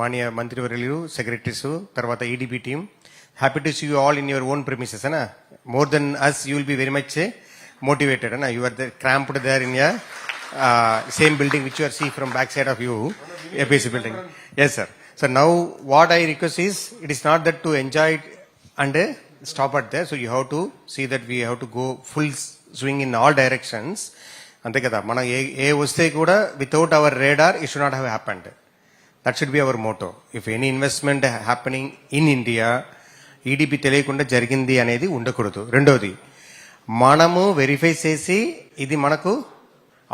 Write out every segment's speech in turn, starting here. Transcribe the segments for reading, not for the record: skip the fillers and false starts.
మాన్య మంత్రివర్యులు, సెక్రటరీస్, తర్వాత EDP team. Happy to see you all in your own premises. అనా more than us you will be very much motivated. And you are cramped there in your same building which you are see from back side of you, APC building. Yes, sir. So now what I request is, it is not that to enjoy it and stop at there. So you have to see that we have to go full swing in all directions. అంతే కదా, మనం ఏ వస్తే కూడా without hour radar it should not have happened. That should be our motto. If any investment happening in India, EDP తెలియకుండా జరిగింది అనేది ఉండకూడదు. రెండోది, మనము వెరిఫై చేసి ఇది మనకు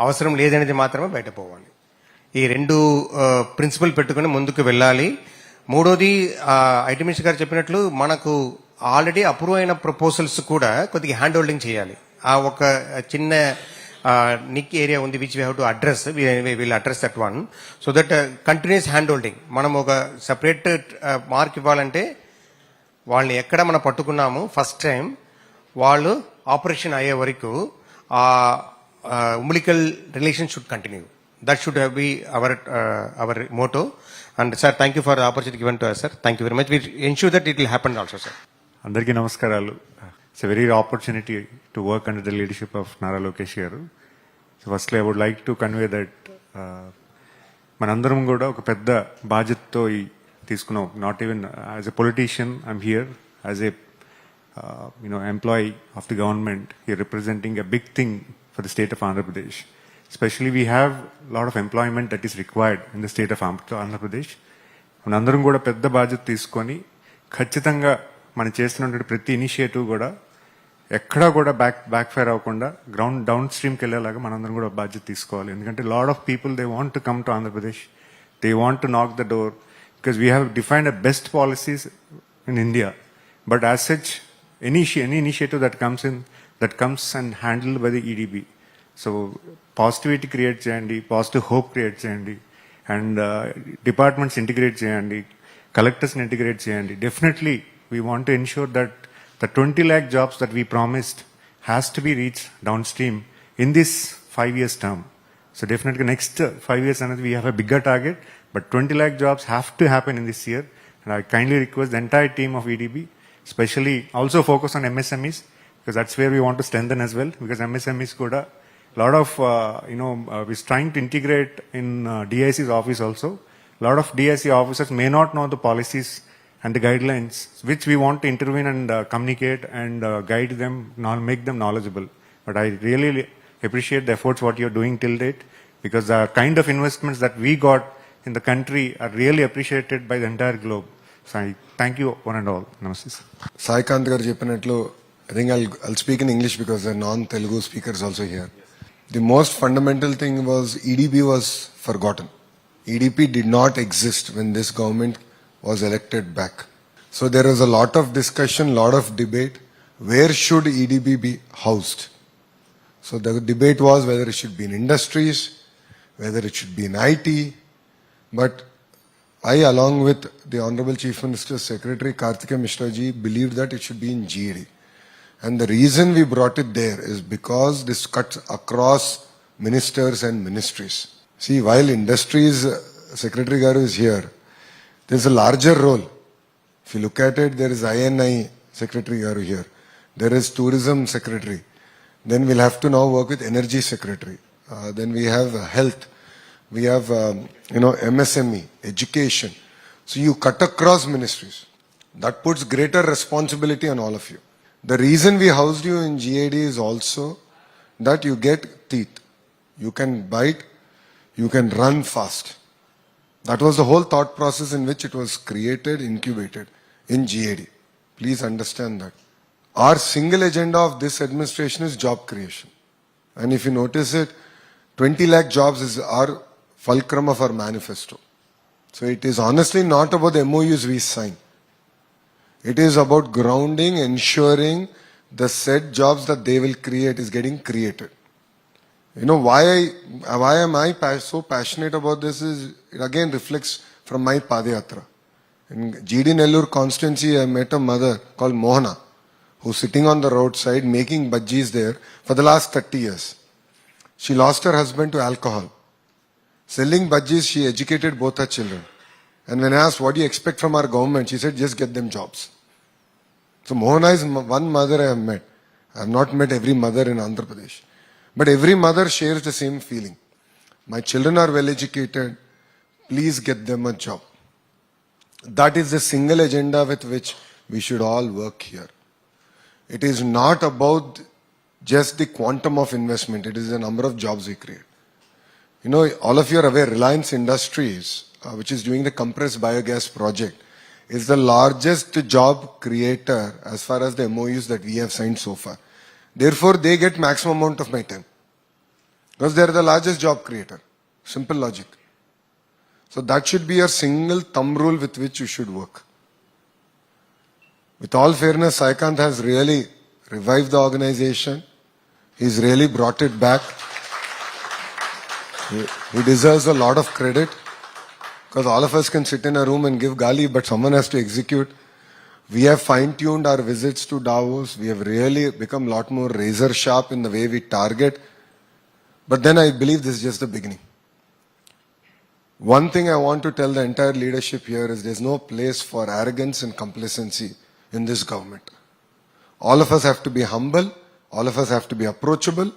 అవసరం లేదనేది మాత్రమే బయట పోవాలి. ఈ రెండు ప్రిన్సిపల్ పెట్టుకుని ముందుకు వెళ్ళాలి. మూడోది, ఐటీ మినిస్టర్ గారు చెప్పినట్లు మనకు ఆల్రెడీ అప్రూవ్ అయిన ప్రపోజల్స్ కూడా కొద్దిగా హ్యాండ్ హోల్డింగ్ చేయాలి. ఆ ఒక చిన్న నిక్ ఏరియా ఉంది which we have to address, will address that one. So that continuous hand holding. మనం ఒక సపరేట్ మార్క్ ఇవ్వాలంటే వాళ్ళని ఎక్కడ మనం పట్టుకున్నాము ఫస్ట్ టైం, వాళ్ళు ఆపరేషన్ అయ్యే వరకు ఆ umbilical relation should continue. That should be our motto. And sir, thank you for the opportunity given to us, sir. Thank you very much. We ensure that it will happen also, sir. Andarki namaskaralu. It's a very rare opportunity to work under the leadership of Nara Lokesh here. So firstly, I would like to convey that manandaram kuda oka pedda baajatto తీసుకున్నాం. Not even as a politician, I'm here as a employee of the government here, representing a big thing for the state of Andhra Pradesh. Especially we have a lot of employment that is required in the state of Andhra Pradesh. మనందరం కూడా పెద్ద బాధ్యత తీసుకొని ఖచ్చితంగా మనం చేస్తున్న ప్రతి initiative కూడా ఎక్కడా కూడా బ్యాక్ ఫైర్ అవ్వకుండా గ్రౌండ్ డౌన్ స్ట్రీమ్కి వెళ్ళేలాగా మనందరం కూడా బాధ్యత తీసుకోవాలి. ఎందుకంటే lot of people they want to come to Andhra Pradesh, they want to నాక్ the door, because we have defined the best policies in India. But as such, any initiative that comes and handled by the EDB. So positivity create cheyandi, positive hope create cheyandi, and departments integrate cheyandi, collectors integrate cheyandi. Definitely, we want to ensure that the 20 lakh jobs that we promised has to be reached downstream in this 5 years term. So definitely next 5 years another we have a bigger target, but 20 lakh jobs have to happen in this year. And I kindly request the entire team of EDB, especially also focus on MSMEs, because that's where we want to strengthen as well, because MSMEs kuda lot of we're trying to integrate in DIC's office also. Lot of DIC officers may not know the policies and the guidelines which we want to intervene and communicate and guide them, make them knowledgeable. But I really appreciate the efforts what you're doing till date, because the kind of investments that we got in the country are really appreciated by the entire globe. So I thank you one and all. Namaste. Sai Kant garu cheppinatlu, I think I'll speak in English because there are non-Telugu speakers also here. The most fundamental thing was EDB was forgotten. EDP did not exist when this government was elected back. So there was a lot of discussion, lot of debate. Where should EDB be housed? So the debate was whether it should be in industries, whether it should be in IT. But I, along with the Honorable Chief Minister's Secretary Karthikeya Mishra ji, believed that it should be in GAD. And the reason we brought it there is because this cuts across ministers and ministries. See, while industries Secretary Garu is here, there's a larger role. If you look at it, there is INI Secretary Garu here. There is Tourism Secretary. Then we'll have to now work with Energy Secretary. Then we have Health. We have, MSME, Education. So you cut across ministries. That puts greater responsibility on all of you. The reason we housed you in GAD is also that you get teeth. You can bite, you can run fast. That was the whole thought process in which it was created, incubated in GAD. Please understand that. Our single agenda of this administration is job creation. And if you notice it, 20 lakh jobs is our fulcrum of our manifesto. So it is honestly not about the MOUs we sign. It is about grounding, ensuring the said jobs that they will create is getting created. Why am I so passionate about this is, it again reflects from my Padayatra. In GD Nellore constituency, I met a mother called Mohana, who's sitting on the roadside making bhajis there for the last 30 years. She lost her husband to alcohol. Selling bhajis, she educated both her children. And when I asked, what do you expect from our government? She said, just get them jobs. So Mohana is one mother I have met. I have not met every mother in Andhra Pradesh. But every mother shares the same feeling. My children are well educated. Please get them a job. That is the single agenda with which we should all work here. It is not about just the quantum of investment. It is the number of jobs we create. You know, all of you are aware, Reliance Industries, which is doing the compressed biogas project, is the largest job creator as far as the MOUs that we have signed so far. Therefore, they get maximum amount of my time. Because they are the largest job creator. Simple logic. So that should be a single thumb rule with which you should work. With all fairness, Saikant has really revived the organization. He's really brought it back. He deserves a lot of credit. Because all of us can sit in a room and give gali, but someone has to execute. We have fine-tuned our visits to Davos. We have really become a lot more razor sharp in the way we target. But then I believe this is just the beginning. One thing I want to tell the entire leadership here is there's no place for arrogance and complacency in this government. All of us have to be humble. All of us have to be approachable.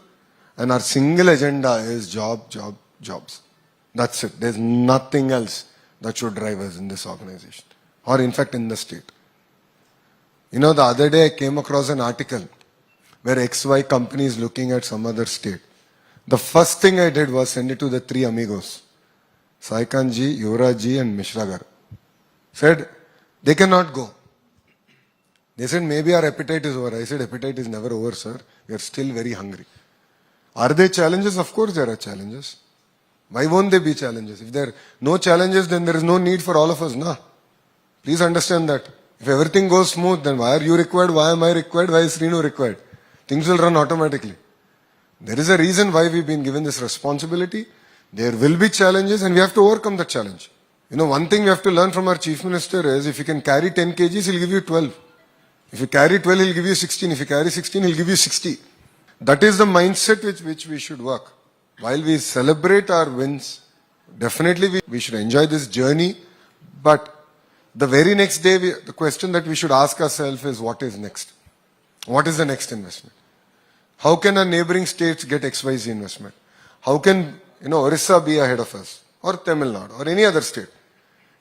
And our single agenda is jobs. That's it. There's nothing else that should drive us in this organization. Or in fact in the state. You know, the other day I came across an article where XY company is looking at some other state. The first thing I did was send it to the three amigos. Saikant ji, Yuvraj ji and Mishra gar. Said, they cannot go. They said, maybe our appetite is over. I said, appetite is never over, sir. We are still very hungry. Are there challenges? Of course there are challenges. Why won't there be challenges? If there are no challenges, then there is no need for all of us, na? Please understand that. If everything goes smooth, then why are you required? Why am I required? Why is Srinu required? Things will run automatically. There is a reason why we've been given this responsibility. There will be challenges and we have to overcome the challenge. You know, one thing we have to learn from our Chief Minister is if you can carry 10 kgs, he'll give you 12. If you carry 12, he'll give you 16. If you carry 16, he'll give you 60. That is the mindset with which we should work. While we celebrate our wins, definitely we should enjoy this journey. But the very next day, the question that we should ask ourselves is what is next? What is the next investment? How can our neighboring states get XYZ investment? How can, Orissa be ahead of us? Or Tamil Nadu? Or any other state?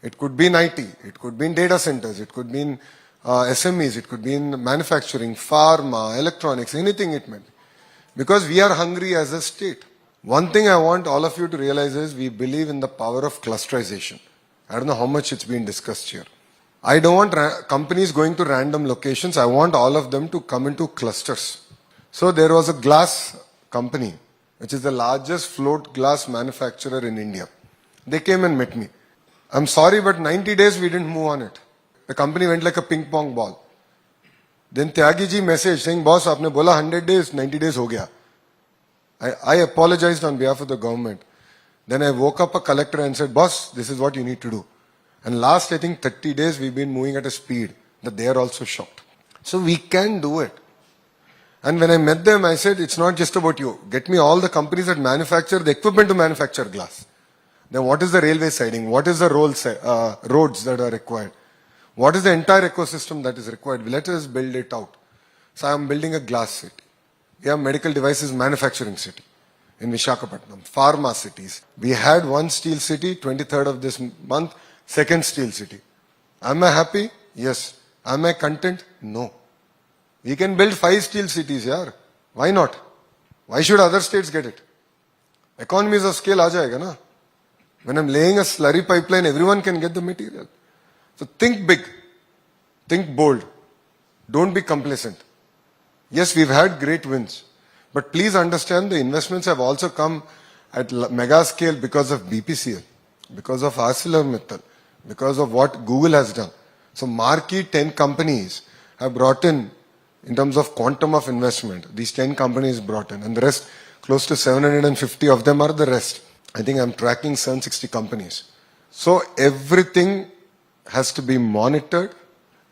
It could be in IT. It could be in data centers. It could be in SMEs. It could be in manufacturing, pharma, electronics, anything it may be. Because we are hungry as a state. One thing I want all of you to realize is we believe in the power of clusterization. I don't know how much it's been discussed here. I don't want companies going to random locations. I want all of them to come into clusters. So there was a glass company, which is the largest float glass manufacturer in India. They came and met me. I'm sorry, but 90 days we didn't move on it. The company went like a ping pong ball. Then Tyagi ji messaged saying, boss, aapne bola 100 days, 90 days ho gaya. I apologized on behalf of the government. Then I woke up a collector and said, boss, this is what you need to do. And last, I think, 30 days, we've been moving at a speed that they are also shocked. So we can do it. And when I met them, I said, it's not just about you. Get me all the companies that manufacture the equipment to manufacture glass. Then what is the railway siding? What is the roads that are required? What is the entire ecosystem that is required? Let us build it out. So I am building a glass city. We have medical devices manufacturing city in Visakhapatnam, pharma cities. We had one steel city, 23rd of this month, second steel city. Am I happy? Yes. Am I content? No. We can build 5 steel cities, yaar. Why not? Why should other states get it? Economies of scale aa jayega na. When I'm laying a slurry pipeline, everyone can get the material. So think big. Think bold. Don't be complacent. Yes, we've had great wins. But please understand the investments have also come at mega scale because of BPCL, because of ArcelorMittal, because of what Google has done. So marquee 10 companies have brought in terms of quantum of investment. These 10 companies brought in. And the rest, close to 750 of them are the rest. I think I'm tracking 760 companies. So everything has to be monitored.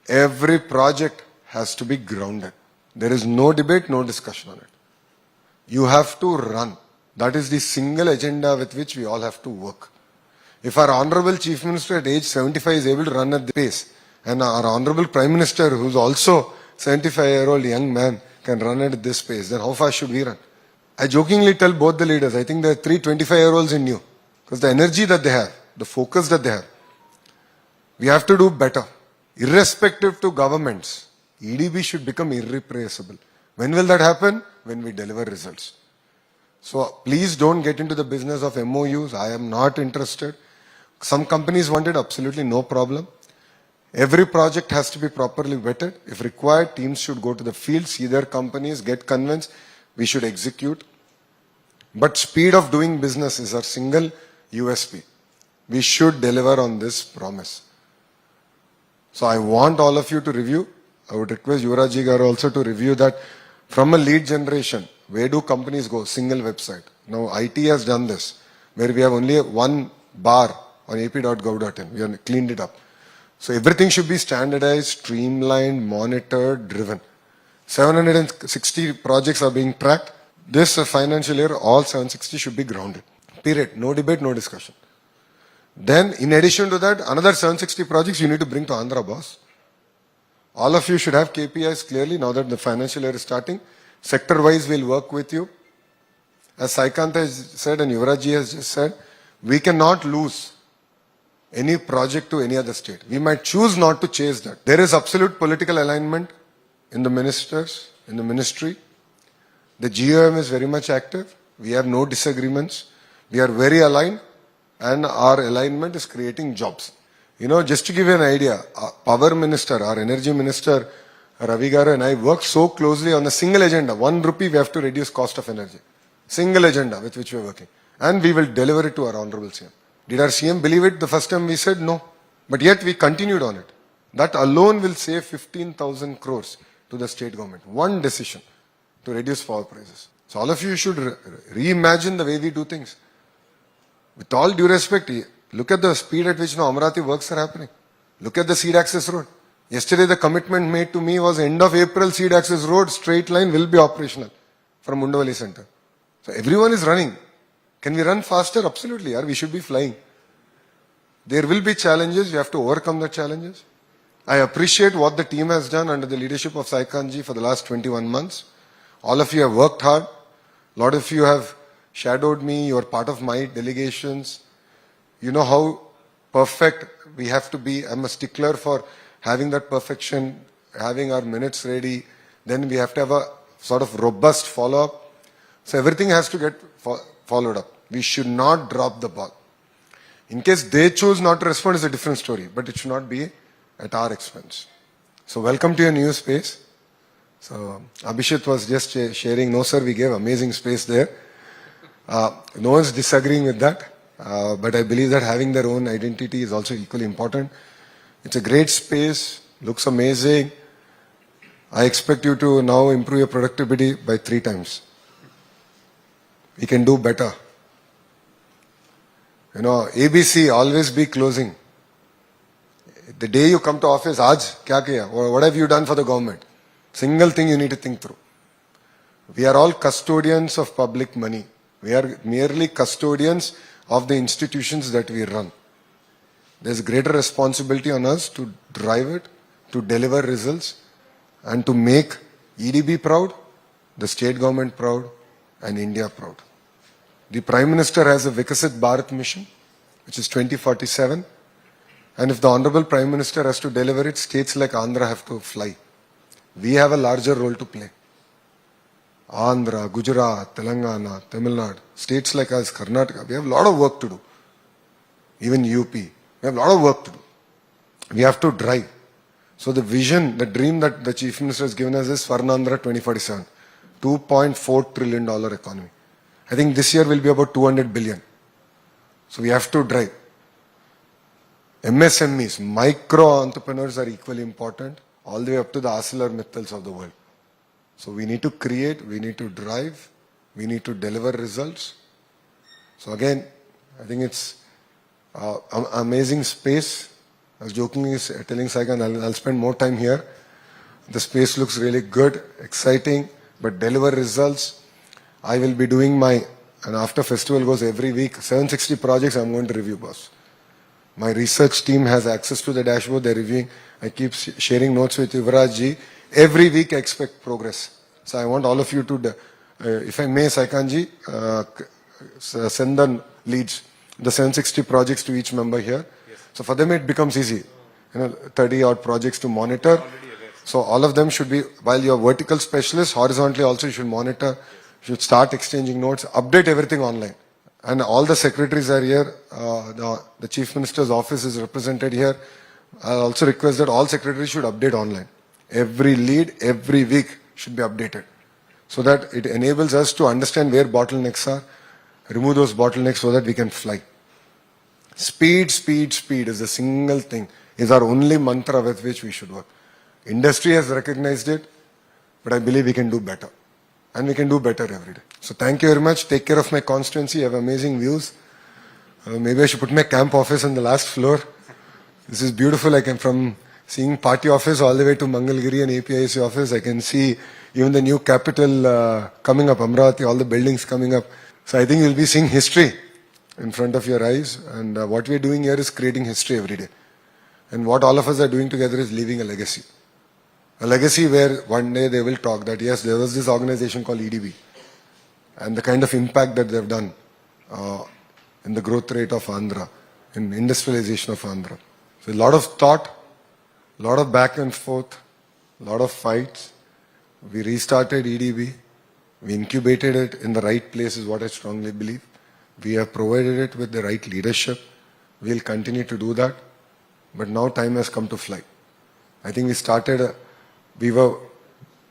Every project has to be grounded. There is no debate, no discussion on it. You have to run. That is the single agenda with which we all have to work. If our Honorable Chief Minister at age 75 is able to run at the pace, and our Honorable Prime Minister, who's also 75-year-old young man, can run at this pace, then how fast should we run? I jokingly tell both the leaders, I think there are 3 25-year-olds in you. Because the energy that they have, the focus that they have, we have to do better. Irrespective to governments, EDB should become irreplaceable. When will that happen? When we deliver results. So please don't get into the business of MOUs. I am not interested. Some companies want it, absolutely no problem. Every project has to be properly vetted. If required, teams should go to the field, see their companies, get convinced. We should execute. But speed of doing business is our single USP. We should deliver on this promise. So I want all of you to review. I would request Yuvaraji Garu also to review that from a lead generation. Where do companies go? Single website. Now IT has done this, where we have only one bar on ap.gov.in. We have cleaned it up. So everything should be standardized, streamlined, monitored, driven. 760 projects are being tracked. This financial year, all 760 should be grounded. Period. No debate, no discussion. Then, in addition to that, another 760 projects you need to bring to Andhra, boss. All of you should have KPIs clearly now that the financial year is starting. Sector-wise, we'll work with you. As Saikant has said and Yuvaraji has just said, we cannot lose any project to any other state. We might choose not to chase that. There is absolute political alignment in the ministers, in the ministry. The GOM is very much active. We have no disagreements. We are very aligned, and our alignment is creating jobs. You know, just to give you an idea, our power minister, our energy minister, Ravi Garu and I work so closely on a single agenda. 1 rupee we have to reduce cost of energy. Single agenda with which we are working. And we will deliver it to our Honorable CM. Did our CM believe it the first time we said no? But yet we continued on it. That alone will save 15,000 crores to the state government. One decision to reduce power prices. So all of you should reimagine the way we do things. With all due respect, look at the speed at which now Amravati works are happening. Look at the seed access road. Yesterday the commitment made to me was end of April seed access road, straight line will be operational from Undavali center. So everyone is running. Can we run faster? Absolutely, we should be flying. There will be challenges, we have to overcome the challenges. I appreciate what the team has done under the leadership of Saikanji for the last 21 months. All of you have worked hard. A lot of you have shadowed me, you are part of my delegations. You know how perfect we have to be. I'm a stickler for having that perfection, having our minutes ready. Then we have to have a sort of robust follow-up. So everything has to get followed up. We should not drop the ball. In case they choose not to respond, is a different story, but it should not be at our expense. So welcome to your new space. So Abhishek was just sharing, no sir, we gave amazing space there. No one's disagreeing with that, but I believe that having their own identity is also equally important. It's a great space, looks amazing. I expect you to now improve your productivity by 3 times. We can do better. You know, ABC, always be closing. The day you come to office, Aaj, kya kiya? What have you done for the government? Single thing you need to think through. We are all custodians of public money. We are merely custodians of the institutions that we run. There's greater responsibility on us to drive it, to deliver results, and to make EDB proud, the state government proud, and India proud. The Prime Minister has a Vikasit Bharat mission, which is 2047. And if the Honorable Prime Minister has to deliver it, states like Andhra have to fly. We have a larger role to play. Andhra, Gujarat, Telangana, Tamil Nadu, states like us, Karnataka, we have a lot of work to do. Even UP, we have a lot of work to do. We have to drive. So the vision, the dream that the Chief Minister has given us is Swarnandhra 2047, $2.4 trillion economy. I think this year will be about 200 billion. So we have to drive. MSMEs, micro entrepreneurs are equally important, all the way up to the ArcelorMittals of the world. So we need to create, we need to drive, we need to deliver results. So again, I think it's an amazing space. I was jokingly telling Saikan, I'll spend more time here. The space looks really good, exciting, but deliver results. I will be doing and after festival goes every week, 760 projects I'm going to review, boss. My research team has access to the dashboard. They're reviewing. I keep sharing notes with Yuvraj ji. Every week I expect progress. So I want all of you to, if I may, Saikanji, send the leads, the 760 projects to each member here. Yes. So for them it becomes easy. 30 odd projects to monitor. So all of them should be, while you're vertical specialists, horizontally also you should monitor, should start exchanging notes, update everything online. And all the secretaries are here. The Chief Minister's office is represented here. I also request that all secretaries should update online. Every lead, every week should be updated. So that it enables us to understand where bottlenecks are, remove those bottlenecks so that we can fly. Speed, speed, speed is the single thing, is our only mantra with which we should work. Industry has recognized it, but I believe we can do better. And we can do better every day. So thank you very much. Take care of my constituency. You have amazing views. Maybe I should put my camp office on the last floor. This is beautiful. I can, from seeing party office all the way to Mangalagiri and APIC office, I can see even the new capital coming up, Amravati, all the buildings coming up. So I think you'll be seeing history in front of your eyes. And what we're doing here is creating history every day. And what all of us are doing together is leaving a legacy. A legacy where one day they will talk that yes, there was this organization called EDB and the kind of impact that they've done in the growth rate of Andhra, in industrialization of Andhra. So a lot of thought, a lot of back and forth, a lot of fights. We restarted EDB. We incubated it in the right place is what I strongly believe. We have provided it with the right leadership. We'll continue to do that. But now time has come to fly. I think we started, we were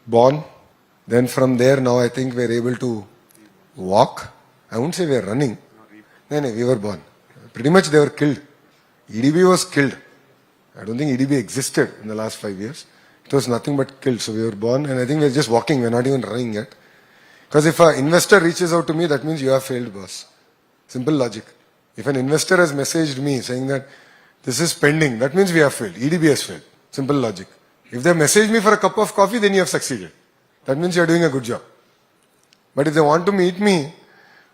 born. Then from there now I think we're able to walk. I won't say we're running. No, we were born. Pretty much they were killed. EDB was killed. I don't think EDB existed in the last 5 years. It was nothing but killed. So we were born and I think we're just walking. We're not even running yet. Because if an investor reaches out to me, that means you have failed, boss. Simple logic. If an investor has messaged me saying that this is pending, that means we have failed. EDB has failed. Simple logic. If they message me for a cup of coffee, then you have succeeded. That means you are doing a good job. But if they want to meet me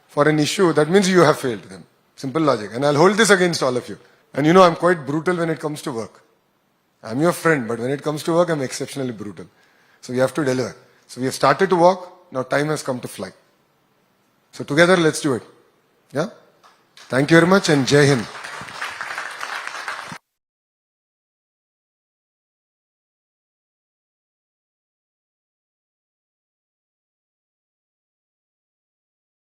for an issue, that means you have failed them. Simple logic. And I'll hold this against all of you. And I'm quite brutal when it comes to work. I'm your friend, but when it comes to work, I'm exceptionally brutal. So we have to deliver. So we have started to walk. Now time has come to fly. So together, let's do it. Yeah? Thank you very much and Jai Hind.